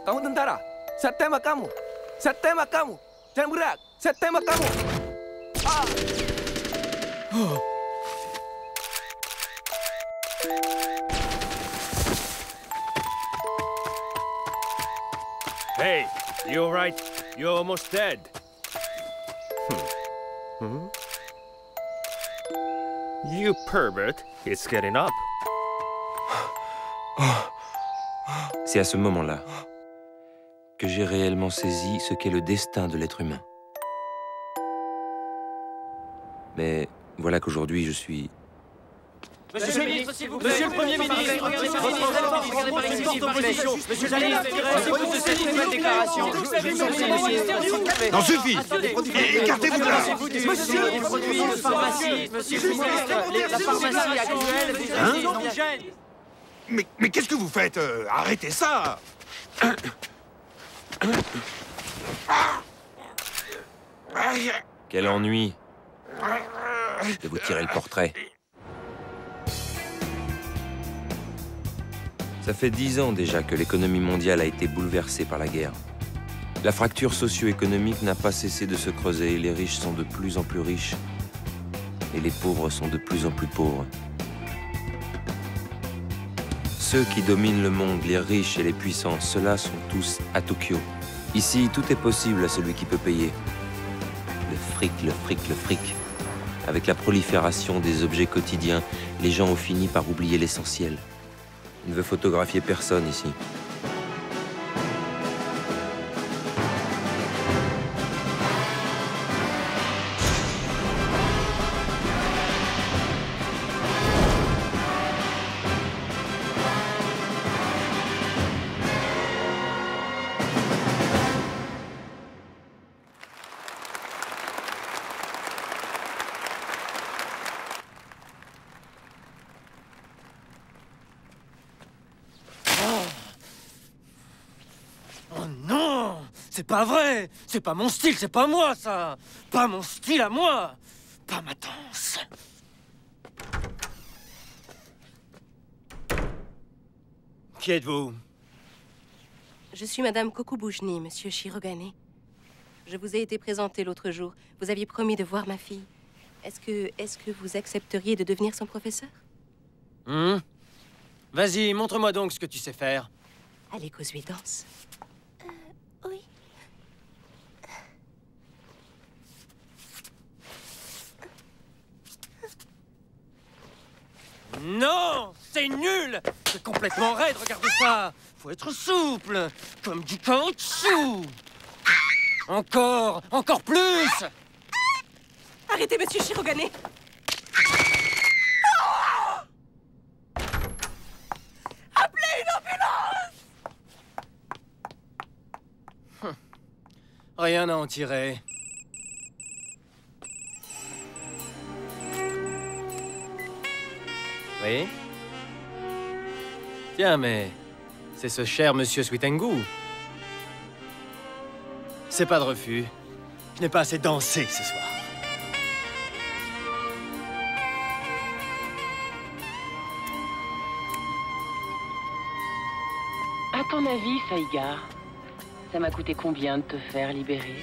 Kamu tentara. Saya tembak kamu. Saya tembak kamu. Jangan bergerak. Saya tembak kamu. Hey, you all right? You're almost dead. You pervert. It's getting up. C'est à ce moment-là que j'ai réellement saisi ce qu'est le destin de l'être humain. Mais voilà qu'aujourd'hui, je suis... Monsieur le ministre, s'il vous plaît. Monsieur le Premier ministre, regardez par ici, s'il vous plaît. Monsieur le ministre, retirez-vous de cette nouvelle déclaration. Non, suffit. Écartez-vous de là. Monsieur, les produits de pharmacie, monsieur le ministre, la pharmacie actuelle, des avis nous gênent. Mais qu'est-ce que vous faites? Arrêtez ça. Quel ennui de vous tirer le portrait. Ça fait 10 ans déjà que l'économie mondiale a été bouleversée par la guerre. La fracture socio-économique n'a pas cessé de se creuser. Les riches sont de plus en plus riches et les pauvres sont de plus en plus pauvres. Ceux qui dominent le monde, les riches et les puissants, ceux-là sont tous à Tokyo. Ici, tout est possible à celui qui peut payer. Le fric, le fric, le fric. Avec la prolifération des objets quotidiens, les gens ont fini par oublier l'essentiel. Il ne veut photographier personne ici. C'est pas vrai! C'est pas mon style, c'est pas moi, ça! Pas mon style à moi! Pas ma danse! Qui êtes-vous? Je suis Madame Kokubujni, Monsieur Shirogane. Je vous ai été présentée l'autre jour. Vous aviez promis de voir ma fille. Est-ce que vous accepteriez de devenir son professeur? Vas-y, montre-moi donc ce que tu sais faire. Allez, Kozui, danse. Oui. Non! C'est nul! C'est complètement raide, regardez ça! Faut être souple! Comme du caoutchouc! Encore! Encore plus! Arrêtez, Monsieur Shirogane! Appelez une ambulance! Rien à en tirer. Oui? Tiens, mais c'est ce cher Monsieur Sweetengu. C'est pas de refus. Je n'ai pas assez dansé ce soir. À ton avis, Saiga, ça m'a coûté combien de te faire libérer?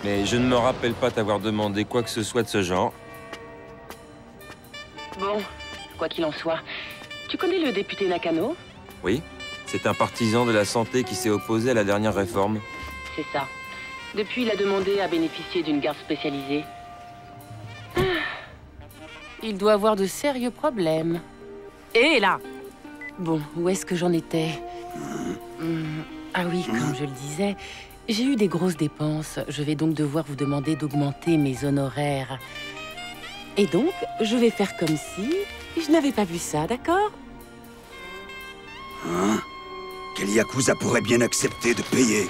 Mais je ne me rappelle pas t'avoir demandé quoi que ce soit de ce genre. Bon, quoi qu'il en soit, tu connais le député Nakano? Oui, c'est un partisan de la santé qui s'est opposé à la dernière réforme. C'est ça. Depuis, il a demandé à bénéficier d'une garde spécialisée. Il doit avoir de sérieux problèmes. Et là! Bon, où est-ce que j'en étais? Ah oui, comme je le disais, j'ai eu des grosses dépenses. Je vais donc devoir vous demander d'augmenter mes honoraires. Et donc, je vais faire comme si je n'avais pas vu ça, d'accord? Hein? Quel yakuza pourrait bien accepter de payer?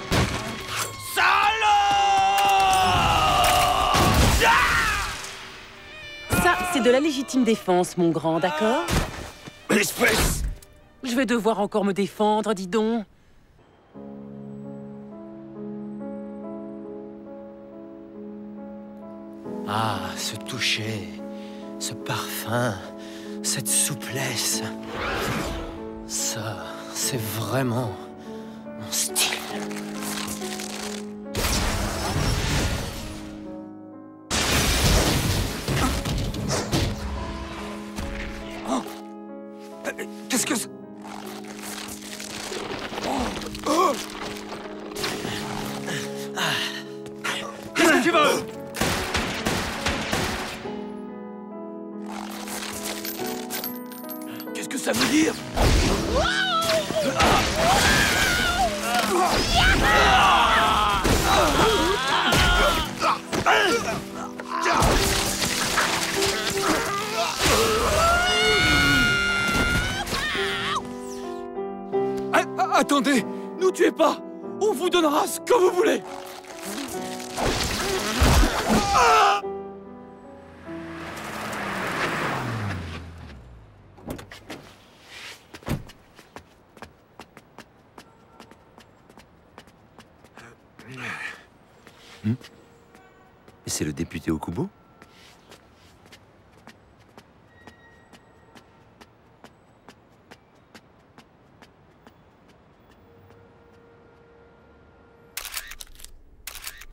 Ça, c'est de la légitime défense, mon grand, d'accord? Espèce! Je vais devoir encore me défendre, dis donc. Ah, ce toucher, ce parfum, cette souplesse. Ça, c'est vraiment Attendez, nous tuez pas. On vous donnera ce que vous voulez. Et c'est le député Okubo?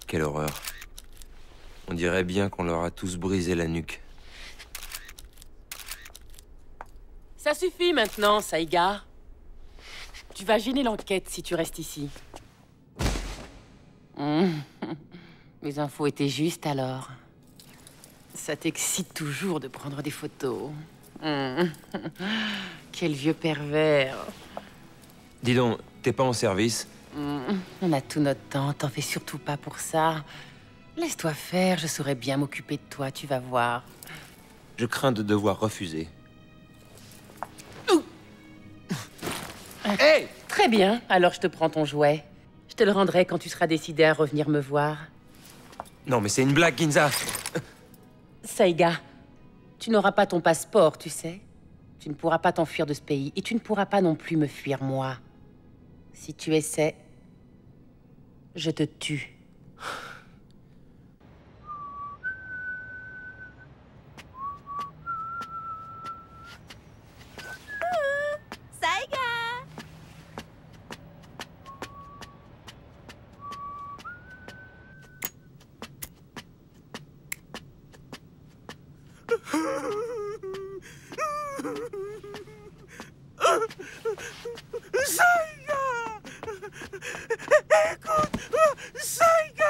Quelle horreur. On dirait bien qu'on leur a tous brisé la nuque. Ça suffit maintenant, Saïga. Tu vas gêner l'enquête si tu restes ici. Mes infos étaient justes alors. Ça t'excite toujours de prendre des photos. Quel vieux pervers. Dis donc, t'es pas en service? On a tout notre temps, t'en fais surtout pas pour ça. Laisse-toi faire, je saurais bien m'occuper de toi, tu vas voir. Je crains de devoir refuser. Hey! Très bien, alors je te prends ton jouet. Je te le rendrai quand tu seras décidé à revenir me voir. Non, mais c'est une blague, Ginza. Saïga, tu n'auras pas ton passeport, tu sais. Tu ne pourras pas t'enfuir de ce pays, et tu ne pourras pas non plus me fuir, moi. Si tu essaies, je te tue. Saïga! Saïga! Écoute! Saïga!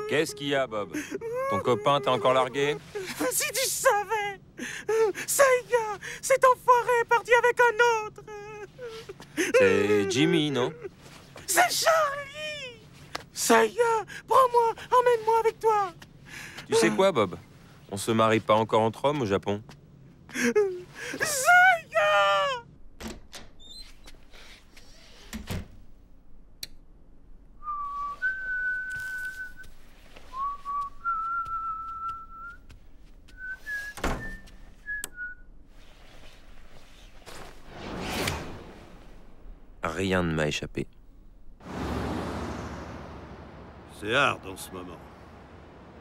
Qu'est-ce qu'il y a, Bob? Ton copain t'a encore largué? Si tu savais! Saïga! Cet enfoiré est parti avec un autre! C'est Jimmy, non? C'est Charlie! Saïga! Prends-moi! Emmène-moi avec toi! Tu sais quoi, Bob? On se marie pas encore entre hommes au Japon? Saïga! Rien ne m'a échappé. C'est hard en ce moment.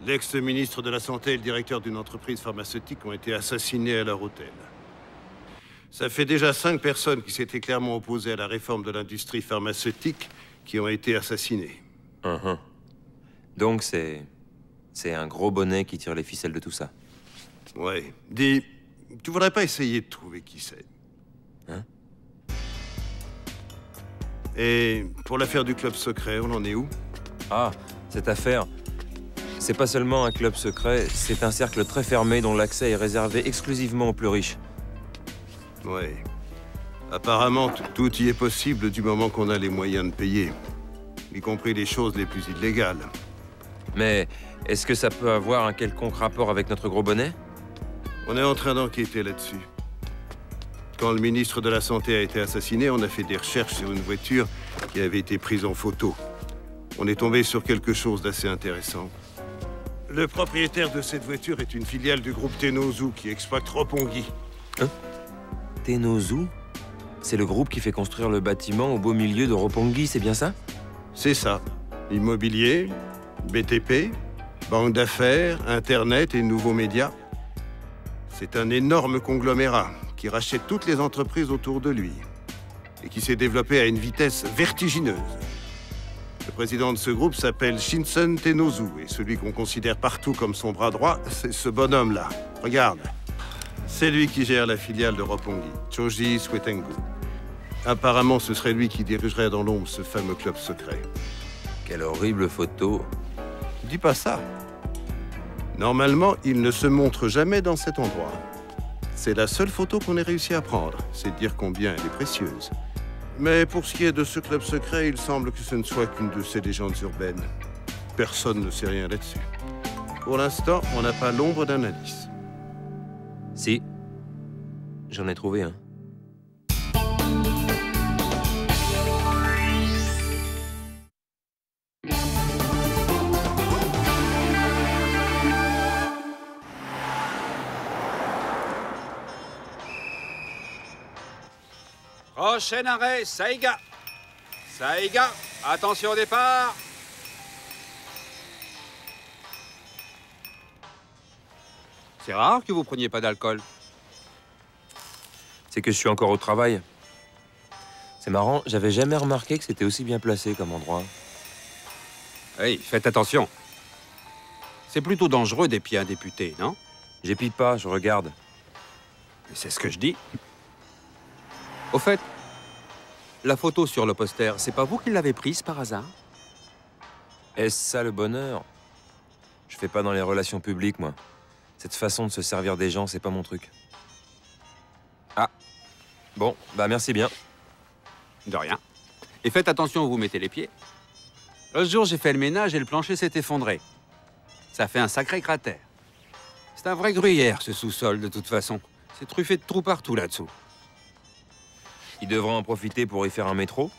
L'ex-ministre de la Santé et le directeur d'une entreprise pharmaceutique ont été assassinés à leur hôtel. Ça fait déjà 5 personnes qui s'étaient clairement opposées à la réforme de l'industrie pharmaceutique qui ont été assassinées. Donc c'est un gros bonnet qui tire les ficelles de tout ça. Ouais. Dis, tu voudrais pas essayer de trouver qui c'est? Hein? Et pour l'affaire du club secret, on en est où? Ah, cette affaire, c'est pas seulement un club secret, c'est un cercle très fermé dont l'accès est réservé exclusivement aux plus riches. Ouais. Apparemment, tout y est possible du moment qu'on a les moyens de payer. Y compris les choses les plus illégales. Mais est-ce que ça peut avoir un quelconque rapport avec notre gros bonnet? On est en train d'enquêter là-dessus. Quand le ministre de la Santé a été assassiné, on a fait des recherches sur une voiture qui avait été prise en photo. On est tombé sur quelque chose d'assez intéressant. Le propriétaire de cette voiture est une filiale du groupe Tenozu qui exploite Roppongi. Hein? Tenozu? C'est le groupe qui fait construire le bâtiment au beau milieu de Roppongi, c'est bien ça? C'est ça. Immobilier, BTP, banque d'affaires, Internet et nouveaux médias. C'est un énorme conglomérat qui rachète toutes les entreprises autour de lui et qui s'est développé à une vitesse vertigineuse. Le président de ce groupe s'appelle Shinsen Tenozu et celui qu'on considère partout comme son bras droit, c'est ce bonhomme-là. Regarde. C'est lui qui gère la filiale de Roppongi, Choji Swetengu. Apparemment, ce serait lui qui dirigerait dans l'ombre ce fameux club secret. Quelle horrible photo. Dis pas ça. Normalement, il ne se montre jamais dans cet endroit. C'est la seule photo qu'on ait réussi à prendre. C'est dire combien elle est précieuse. Mais pour ce qui est de ce club secret, il semble que ce ne soit qu'une de ces légendes urbaines. Personne ne sait rien là-dessus. Pour l'instant, on n'a pas l'ombre d'un indice. Si. J'en ai trouvé un. Prochain arrêt, Saïga. Saïga, attention au départ. C'est rare que vous preniez pas d'alcool. C'est que je suis encore au travail. C'est marrant, j'avais jamais remarqué que c'était aussi bien placé comme endroit. Oui, faites attention. C'est plutôt dangereux d'épier un député, non? J'épie pas, je regarde. C'est ce que je dis. Au fait, la photo sur le poster, c'est pas vous qui l'avez prise par hasard? Est-ce ça le bonheur? Je fais pas dans les relations publiques, moi. Cette façon de se servir des gens, c'est pas mon truc. Ah. Bon, bah merci bien. De rien. Et faites attention où vous mettez les pieds. L'autre jour, j'ai fait le ménage et le plancher s'est effondré. Ça fait un sacré cratère. C'est un vrai gruyère, ce sous-sol, de toute façon. C'est truffé de trous partout, là-dessous. Ils devraient en profiter pour y faire un métro.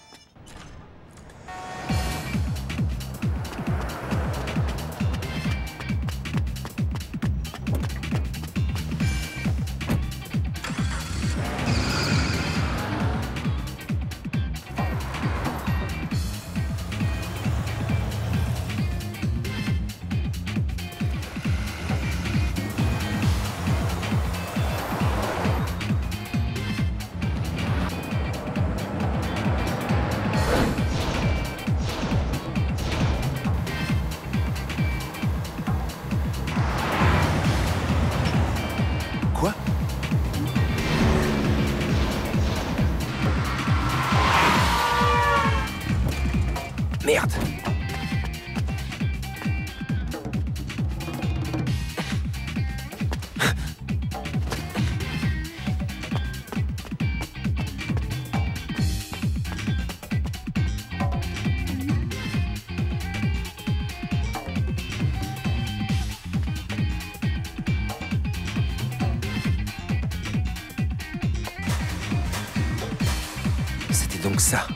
Merde! C'était donc ça.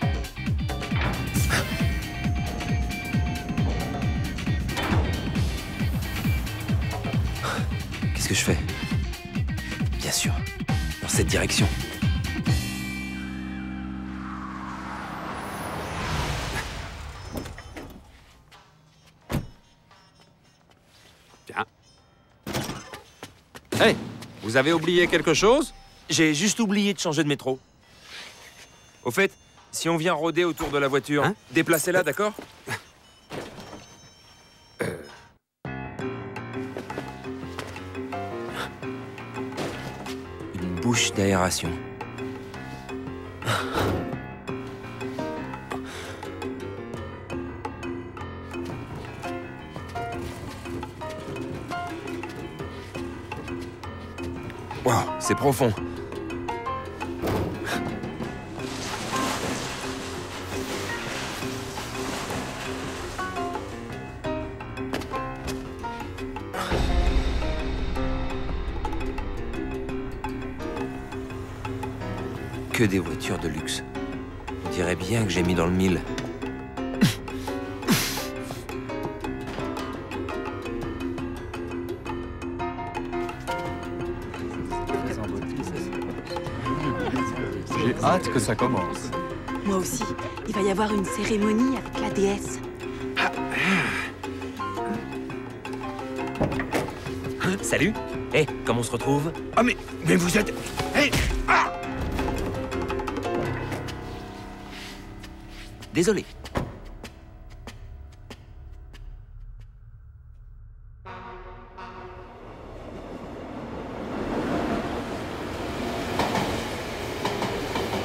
Qu'est-ce que je fais? Bien sûr, dans cette direction. Tiens. Hey, vous avez oublié quelque chose? J'ai juste oublié de changer de métro. Au fait, si on vient rôder autour de la voiture, hein? Déplacez-la, d'accord? Bouche d'aération. Wow, c'est profond. Que des voitures de luxe. On dirait bien que j'ai mis dans le mille. J'ai hâte que ça commence. Moi aussi. Il va y avoir une cérémonie avec la déesse. Salut. Hé, comment on se retrouve? Ah mais vous êtes... Hey, ah! Désolé.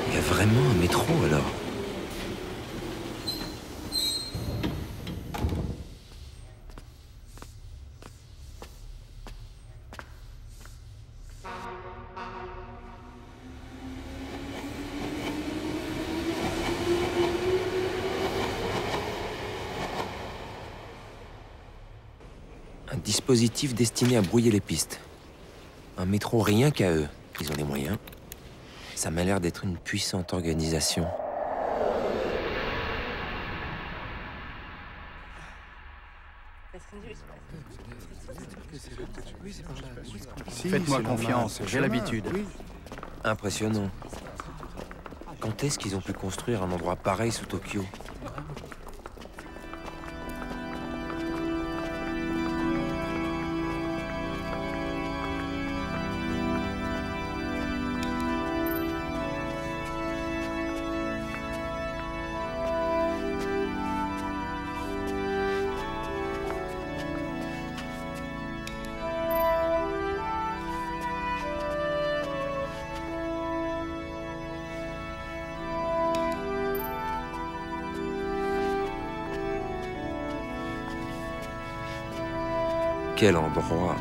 Il y a vraiment un métro alors? Un dispositif destiné à brouiller les pistes. Un métro rien qu'à eux. Ils ont les moyens. Ça m'a l'air d'être une puissante organisation. Faites-moi confiance, j'ai l'habitude. Impressionnant. Quand est-ce qu'ils ont pu construire un endroit pareil sous Tokyo? Quel endroit!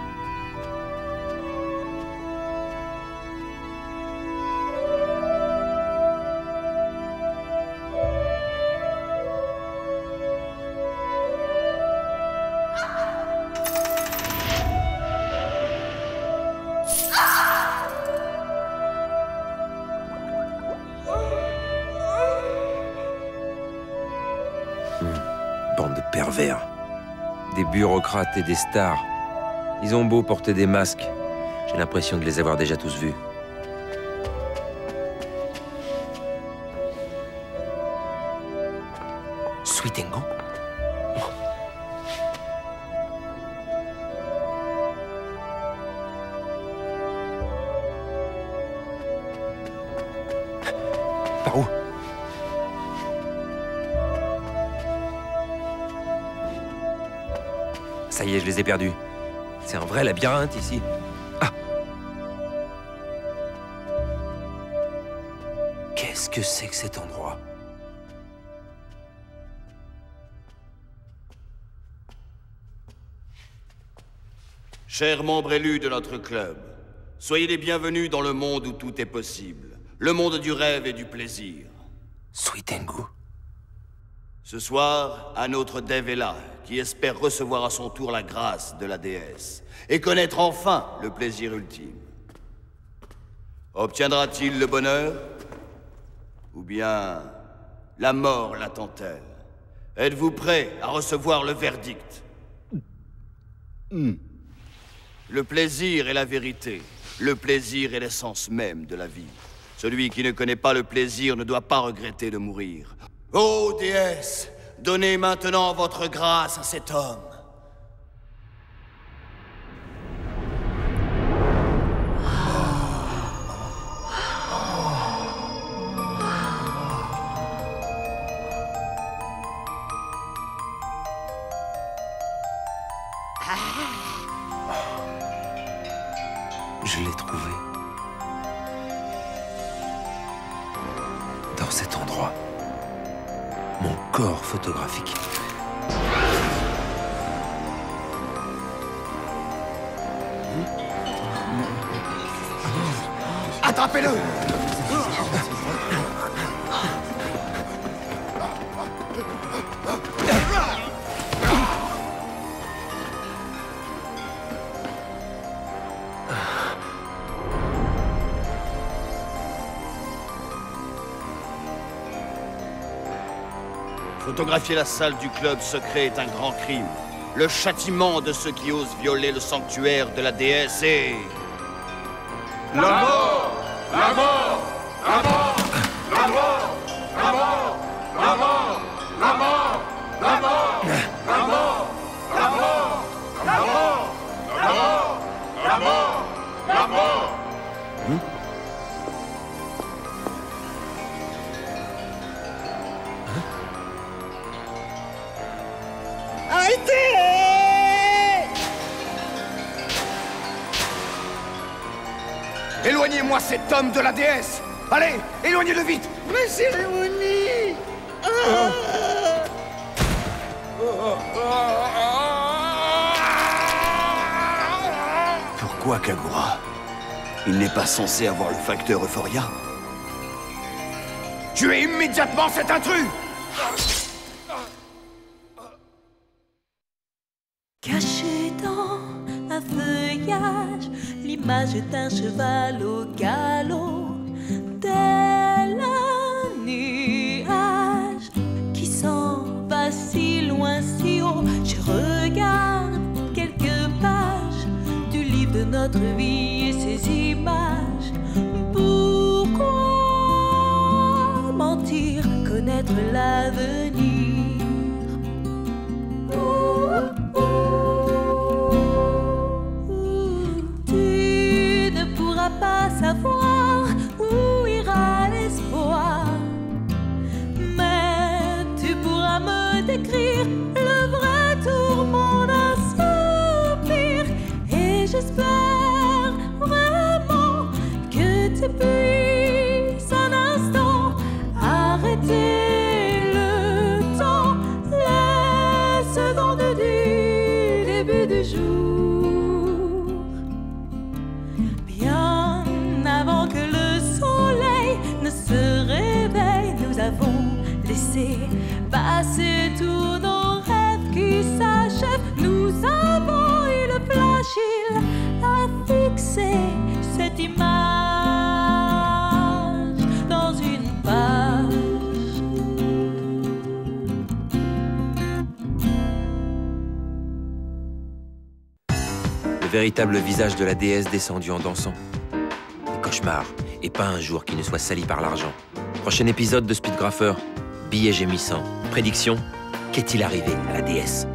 Bande de pervers. Des bureaucrates et des stars. Ils ont beau porter des masques, j'ai l'impression de les avoir déjà tous vus. Suitengo? Par où? Ça y est, je les ai perdus. C'est un vrai labyrinthe ici. Ah! Qu'est-ce que c'est que cet endroit? Chers membres élus de notre club, soyez les bienvenus dans le monde où tout est possible. Le monde du rêve et du plaisir. Suitengo. Ce soir, un autre dev est là, qui espère recevoir à son tour la grâce de la déesse et connaître enfin le plaisir ultime. Obtiendra-t-il le bonheur? Ou bien la mort l'attend-elle? Êtes-vous prêt à recevoir le verdict? Le plaisir est la vérité. Le plaisir est l'essence même de la vie. Celui qui ne connaît pas le plaisir ne doit pas regretter de mourir. Ô déesse, donnez maintenant votre grâce à cet homme. Je l'ai trouvé. Dans cet endroit. Mon corps photographique. Attrapez-le! Photographier la salle du club secret est un grand crime. Le châtiment de ceux qui osent violer le sanctuaire de la déesse est... La mort! La mort! La mort! La mort! La mort! La mort! La mort! La mort! La mort! La mort! La mort! La mort! La mort! La mort! Arrêtez! Éloignez-moi cet homme de la déesse! Allez, éloignez-le vite! Ma cérémonie! Pourquoi Kagura? Il n'est pas censé avoir le facteur Euphoria? Tuez immédiatement cet intrus! Caché dans un feuillage, l'image d'un cheval au galop, tel un nuage qui s'en va si loin, si haut. Je regarde quelques pages du livre de notre vie et ses images. Pourquoi être l'avenir. Tu ne pourras pas savoir où ira l'espoir, mais tu pourras me décrire le vrai tourment d'un soupir. Et j'espère vraiment que tu puisses un instant arrêter le temps, les secondes du début du jour. Bien avant que le soleil ne se réveille, nous avons laissé passer tous nos rêves qui s'achèvent. Nous avons eu le flash, il a fixé cette image dans une page. Le véritable visage de la déesse descendu en dansant. Des cauchemars, et pas un jour qui ne soit sali par l'argent. Prochain épisode de Speedgrapher, billets gémissants. Prédiction, qu'est-il arrivé à la déesse?